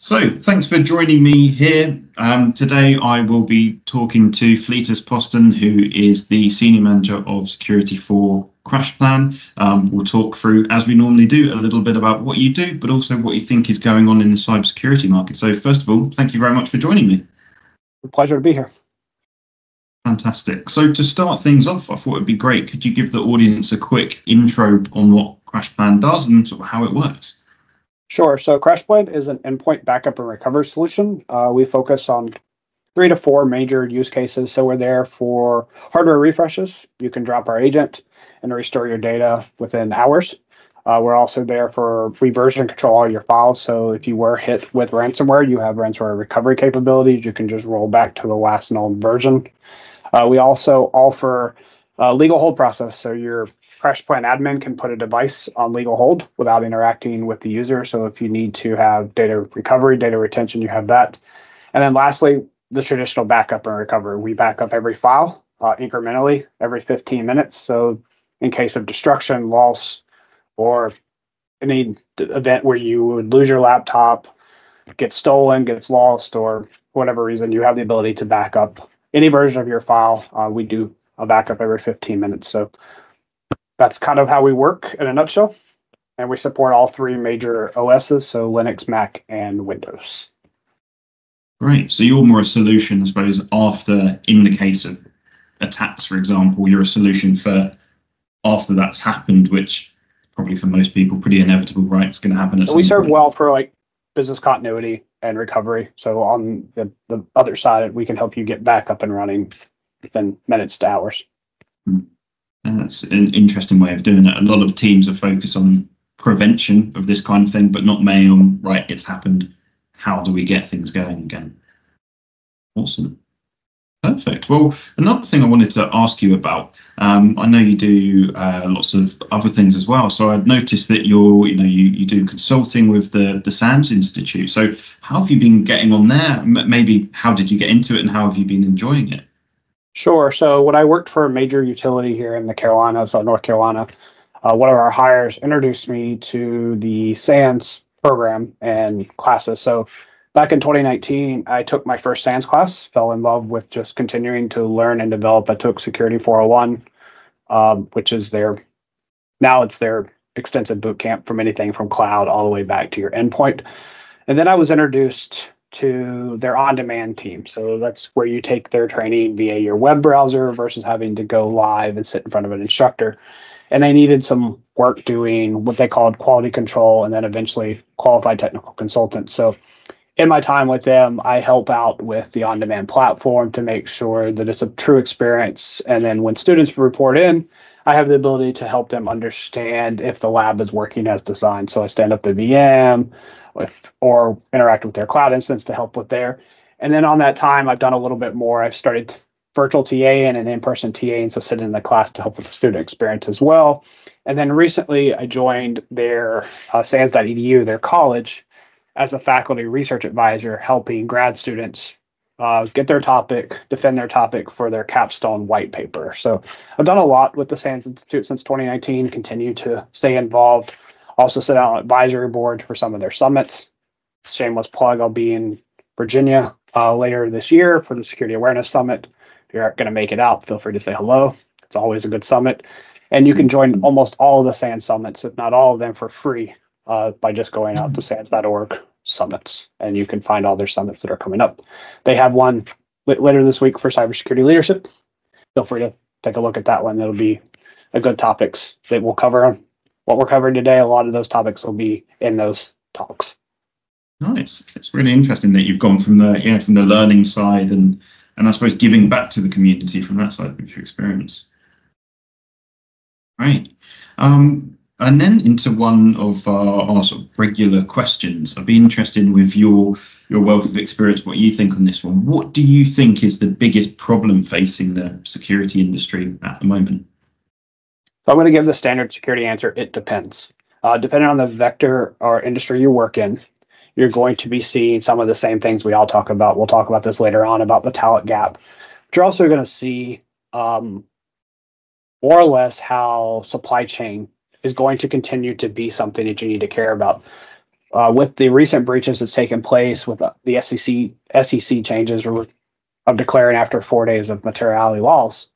So thanks for joining me here. Today I will be talking to Fletus Poston, who is the Senior Manager of Security for CrashPlan. We'll talk through, as we normally do, a little bit about what you do, but also what you think is going on in the cybersecurity market. So first of all, thank you very much for joining me. A pleasure to be here. Fantastic. So to start things off, I thought it'd be great. Could you give the audience a quick intro on what CrashPlan does and sort of how it works? Sure. So CrashPlan is an endpoint backup and recovery solution. We focus on 3 to 4 major use cases. So we're there for hardware refreshes. You can drop our agent and restore your data within hours. We're also there for reversion control all your files. So if you were hit with ransomware, you have ransomware recovery capabilities. You can just roll back to the last known version. We also offer a legal hold process. So your CrashPlan admin can put a device on legal hold without interacting with the user. So if you need to have data recovery, data retention, you have that. And then lastly, the traditional backup and recovery. We back up every file incrementally every 15 minutes. So in case of destruction, loss, or any event where you would lose your laptop, gets stolen, gets lost, or whatever reason, you have the ability to back up any version of your file. We do a backup every 15 minutes. So that's kind of how we work in a nutshell. And we support all 3 major OSs, so Linux, Mac, and Windows. Great. So you're more a solution, I suppose, after, in the case of attacks, for example, you're a solution for after that's happened, which probably for most people pretty inevitable, right? It's going to happen at some point. We serve well for like business continuity and recovery. So on the other side, we can help you get back up and running within minutes to hours. That's an interesting way of doing it. A lot of teams are focused on prevention of this kind of thing, but not mainly on, right, it's happened, how do we get things going again? Awesome. Perfect. Well, another thing I wanted to ask you about, I know you do lots of other things as well. So I've noticed that you do consulting with the SANS Institute. So how have you been getting on there? Maybe how did you get into it and how have you been enjoying it? Sure. So when I worked for a major utility here in the Carolinas, North Carolina, one of our hires introduced me to the SANS program and classes. So back in 2019, I took my first SANS class, fell in love with just continuing to learn and develop. I took Security 401, which is now it's their extensive boot camp from anything from cloud all the way back to your endpoint. And then I was introduced to their on-demand team. So that's where you take their training via your web browser versus having to go live and sit in front of an instructor. And they needed some work doing what they called quality control and then eventually qualified technical consultant. So in my time with them, I help out with the on-demand platform to make sure that it's a true experience. And then when students report in, I have the ability to help them understand if the lab is working as designed. So I stand up the VM or interact with their cloud instance to help with there. And then on that time, I've done a little bit more. I've started virtual TA and an in-person TA, and so sitting in the class to help with the student experience as well. And then recently, I joined their SANS.edu, their college, as a faculty research advisor, helping grad students get their topic, defend their topic for their capstone white paper. So I've done a lot with the SANS Institute since 2019, continue to stay involved. Also sit on an advisory board for some of their summits. Shameless plug, I'll be in Virginia later this year for the Security Awareness Summit. If you're going to make it out, feel free to say hello. It's always a good summit. And you can join almost all of the SANS summits, if not all of them, for free by just going out to SANS.org summits. And you can find all their summits that are coming up. They have one later this week for cybersecurity leadership. Feel free to take a look at that one. It'll be a good topics that we'll cover. What we're covering today, a lot of those topics will be in those talks. Nice. It's really interesting that you've gone from the learning side and I suppose giving back to the community from that side of your experience. Right. And then into one of our sort of regular questions. I'd be interested with your wealth of experience, what you think on this one. What do you think is the biggest problem facing the security industry at the moment? So I'm going to give the standard security answer. It depends. Depending on the vector or industry you work in, you're going to be seeing some of the same things we all talk about. We'll talk about this later on about the talent gap. But you're also going to see more or less how supply chain is going to continue to be something that you need to care about. with the recent breaches that's taken place with the SEC changes of declaring after 4 days of materiality loss,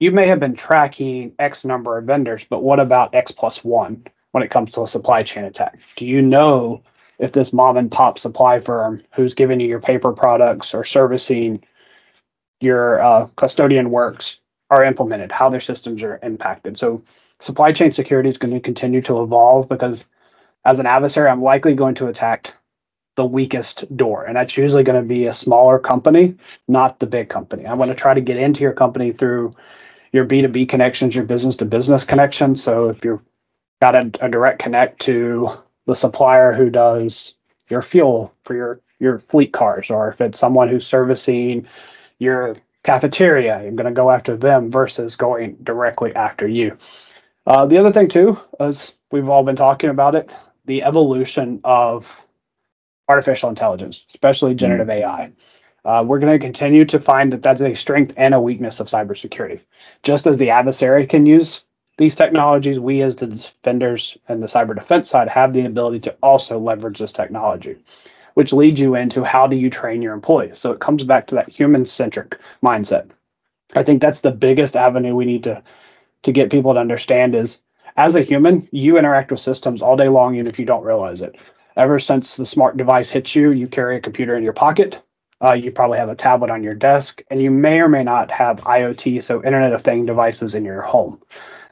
you may have been tracking X number of vendors, but what about X plus one when it comes to a supply chain attack? Do you know if this mom and pop supply firm who's giving you your paper products or servicing your custodian works are implemented, how their systems are impacted? So supply chain security is going to continue to evolve because as an adversary, I'm likely going to attack the weakest door. And that's usually going to be a smaller company, not the big company. I'm going to try to get into your company through your B2B connections, your business to business connections. So if you've got a direct connect to the supplier who does your fuel for your fleet cars, or if it's someone who's servicing your cafeteria, I'm going to go after them versus going directly after you. The other thing too, as we've all been talking about it, the evolution of artificial intelligence, especially generative AI. We're going to continue to find that that's a strength and a weakness of cybersecurity. Just as the adversary can use these technologies, we as the defenders and the cyber defense side have the ability to also leverage this technology, which leads you into how do you train your employees? So it comes back to that human-centric mindset. I think that's the biggest avenue we need to get people to understand is, as a human, you interact with systems all day long, even if you don't realize it. Ever since the smart device hits you, you carry a computer in your pocket. You probably have a tablet on your desk, and you may or may not have IoT, so Internet of Things devices in your home.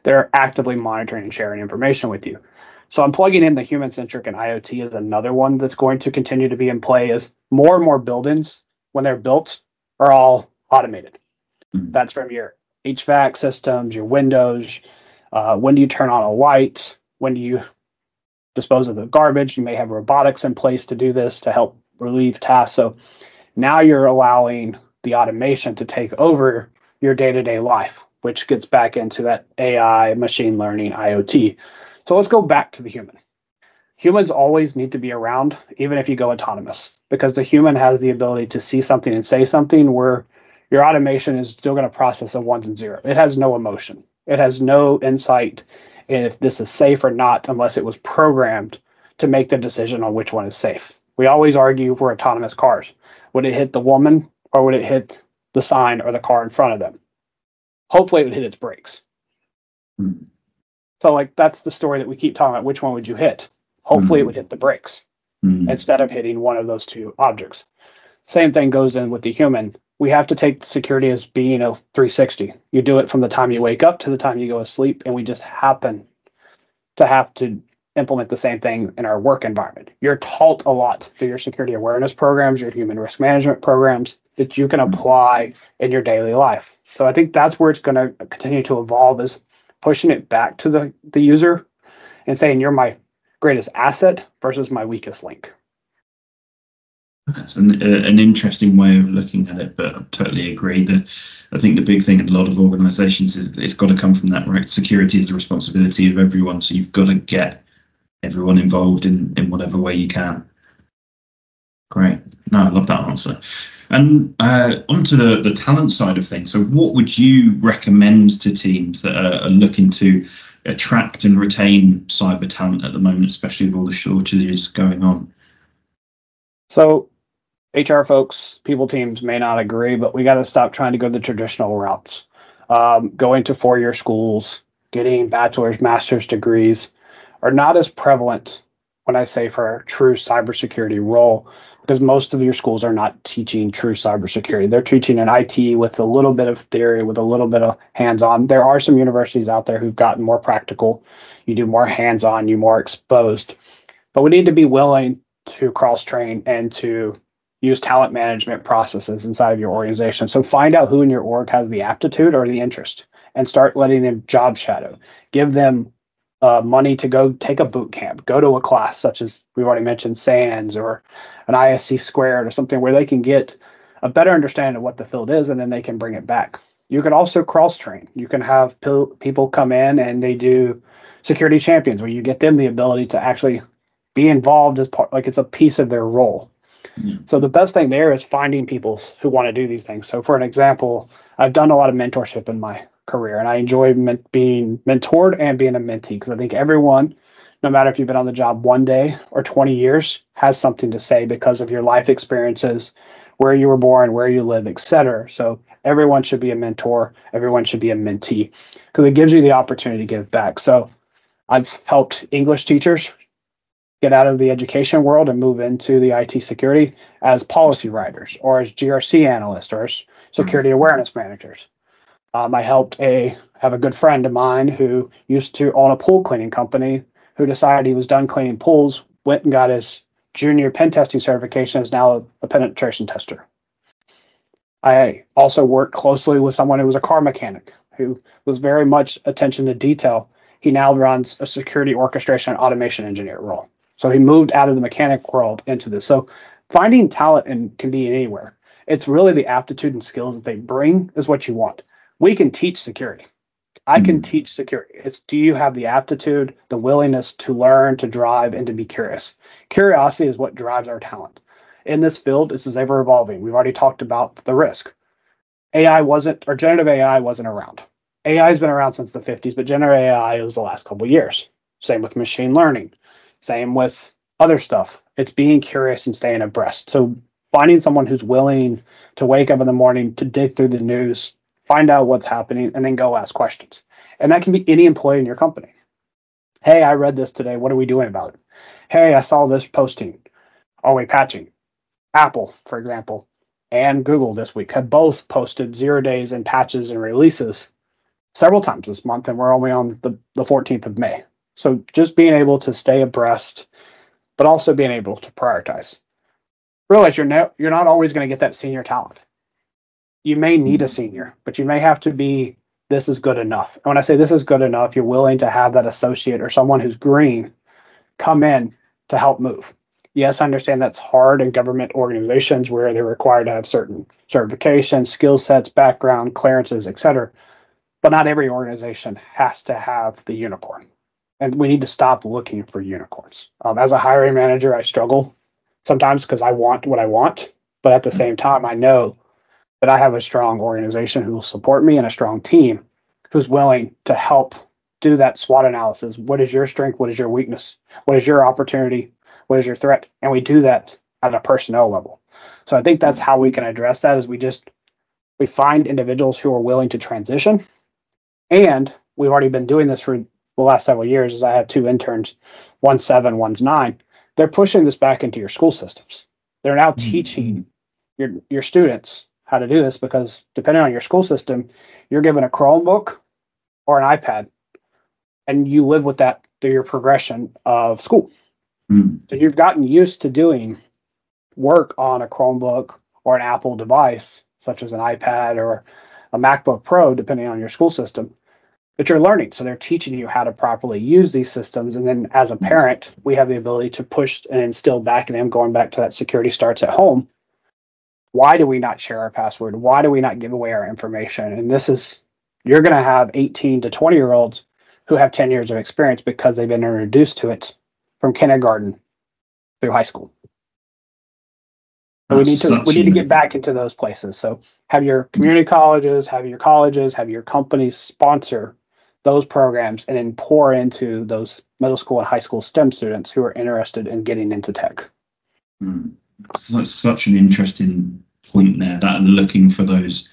They're actively monitoring and sharing information with you. So I'm plugging in the human-centric, and IoT is another one that's going to continue to be in play as more and more buildings, when they're built, are all automated. That's from your HVAC systems, your windows. When do you turn on a light? When do you dispose of the garbage? You may have robotics in place to do this to help relieve tasks. So now you're allowing the automation to take over your day-to-day life, which gets back into that AI, machine learning, IoT. So let's go back to the human. Humans always need to be around, even if you go autonomous, because the human has the ability to see something and say something where your automation is still going to process a ones and zero. It has no emotion. It has no insight in if this is safe or not, unless it was programmed to make the decision on which one is safe. We always argue for autonomous cars. Would it hit the woman, or would it hit the sign or the car in front of them? Hopefully it would hit its brakes. So like that's the story that we keep talking about. Which one would you hit? Hopefully it would hit the brakes instead of hitting one of those two objects. Same thing goes in with the human. We have to take security as being a 360. You do it from the time you wake up to the time you go to sleep, and we just happen to have to implement the same thing in our work environment. You're taught a lot through your security awareness programs, your human risk management programs that you can apply in your daily life. So I think that's where it's going to continue to evolve, is pushing it back to the user and saying you're my greatest asset versus my weakest link. That's an interesting way of looking at it, but I totally agree that I think the big thing in a lot of organizations is it's got to come from that, right? Security is the responsibility of everyone, so you've got to get everyone involved in whatever way you can. Great. No, I love that answer. And onto the talent side of things. So what would you recommend to teams that are looking to attract and retain cyber talent at the moment, especially with all the shortages going on? So HR folks, people teams may not agree, but we got to stop trying to go the traditional routes. Going to four-year schools, getting bachelor's, master's degrees are not as prevalent when I say for a true cybersecurity role, because most of your schools are not teaching true cybersecurity. They're teaching an IT with a little bit of theory, with a little bit of hands-on. There are some universities out there who've gotten more practical. You do more hands-on, you're more exposed. But we need to be willing to cross-train and to use talent management processes inside of your organization. So find out who in your org has the aptitude or the interest and start letting them job shadow. Give them money to go take a boot camp, go to a class such as we've already mentioned, SANS or an ISC squared or something where they can get a better understanding of what the field is, and then they can bring it back. You can also cross-train. You can have people come in and they do security champions where you get them the ability to actually be involved as part, like it's a piece of their role. So the best thing there is finding people who want to do these things. So for an example, I've done a lot of mentorship in my career, and I enjoy being mentored and being a mentee, because I think everyone, no matter if you've been on the job 1 day or 20 years, has something to say because of your life experiences, where you were born, where you live, etc. So everyone should be a mentor. Everyone should be a mentee because it gives you the opportunity to give back. So I've helped English teachers get out of the education world and move into the IT security as policy writers or as GRC analysts or as security awareness managers. I have a good friend of mine who used to own a pool cleaning company who decided he was done cleaning pools, went and got his junior pen testing certification, is now a penetration tester. I also worked closely with someone who was a car mechanic who was very much attention to detail. He now runs a security orchestration and automation engineer role. So he moved out of the mechanic world into this. So finding talent can be anywhere. It's really the aptitude and skills that they bring is what you want. We can teach security. I can teach security. It's, do you have the aptitude, the willingness to learn, to drive, and to be curious? Curiosity is what drives our talent. In this field, this is ever evolving. We've already talked about the risk. Generative AI wasn't around. AI has been around since the 50s, but generative AI was the last couple of years. Same with machine learning. Same with other stuff. It's being curious and staying abreast. So finding someone who's willing to wake up in the morning, to dig through the news, find out what's happening, and then go ask questions. And that can be any employee in your company. Hey, I read this today. What are we doing about it? Hey, I saw this posting. Are we patching? Apple, for example, and Google this week have both posted 0 days in patches and releases several times this month, and we're only on the 14th of May. So just being able to stay abreast, but also being able to prioritize. Realize you're not always going to get that senior talent. You may need a senior, but you may have to be, this is good enough. And when I say this is good enough, you're willing to have that associate or someone who's green come in to help move. Yes, I understand that's hard in government organizations where they're required to have certain certifications, skill sets, background, clearances, etc. But not every organization has to have the unicorn. And we need to stop looking for unicorns. As a hiring manager, I struggle sometimes because I want what I want. But at the same time, I know that I have a strong organization who will support me and a strong team who's willing to help do that SWOT analysis. What is your strength? What is your weakness? What is your opportunity? What is your threat? And we do that at a personnel level. So I think that's how we can address that is we find individuals who are willing to transition. And we've already been doing this for the last several years as I have 2 interns, one's 7, one's 9. They're pushing this back into your school systems. They're now teaching your students how to do this because depending on your school system, you're given a Chromebook or an iPad and you live with that through your progression of school. So you've gotten used to doing work on a Chromebook or an Apple device, such as an iPad or a MacBook Pro, depending on your school system, but you're learning. So they're teaching you how to properly use these systems. And then as a parent, we have the ability to push and instill back in them, going back to that security starts at home. Why do we not share our password? Why do we not give away our information? And you're going to have 18 to 20-year-olds who have 10 years of experience because they've been introduced to it from kindergarten through high school. So we need to get back into those places. So have your community colleges, have your companies sponsor those programs and then pour into those middle school and high school STEM students who are interested in getting into tech. That's such an interesting point there, that looking for those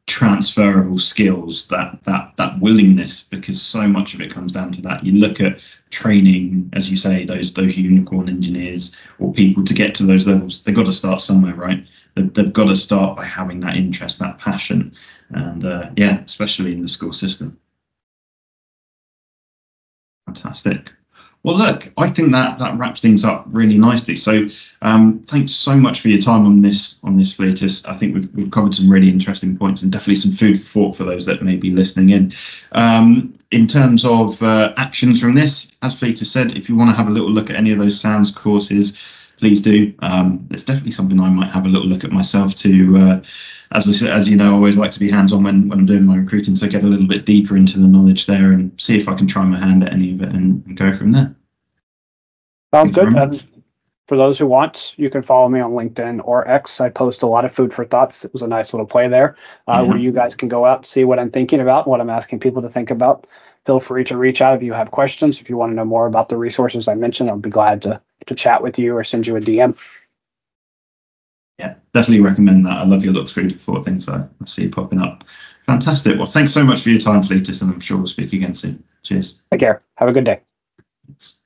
transferable skills, that willingness, because so much of it comes down to that. You look at training, as you say, those unicorn engineers or people to get to those levels, they've got to start somewhere, right? They've got to start by having that interest, that passion, and especially in the school system. Fantastic. Well, look, I think that wraps things up really nicely. So thanks so much for your time on this, Fletus. I think we've covered some really interesting points and definitely some food for thought for those that may be listening in. In terms of actions from this, as Fletus said, if you want to have a little look at any of those SANS courses, please do. It's definitely something I might have a little look at myself too. As you know, I always like to be hands-on when I'm doing my recruiting, so get a little bit deeper into the knowledge there and see if I can try my hand at any of it and go from there. Sounds good. for those who want, you can follow me on LinkedIn or X. I post a lot of food for thoughts. It was a nice little play there, where you guys can go out and see what I'm thinking about, what I'm asking people to think about. Feel free to reach out if you have questions. If you want to know more about the resources I mentioned, I'll be glad to chat with you or send you a DM. Yeah, definitely recommend that. I love your look food for things I see popping up. Fantastic. Well, thanks so much for your time, Fletus, and I'm sure we'll speak again soon. Cheers. Take care. Have a good day. Thanks.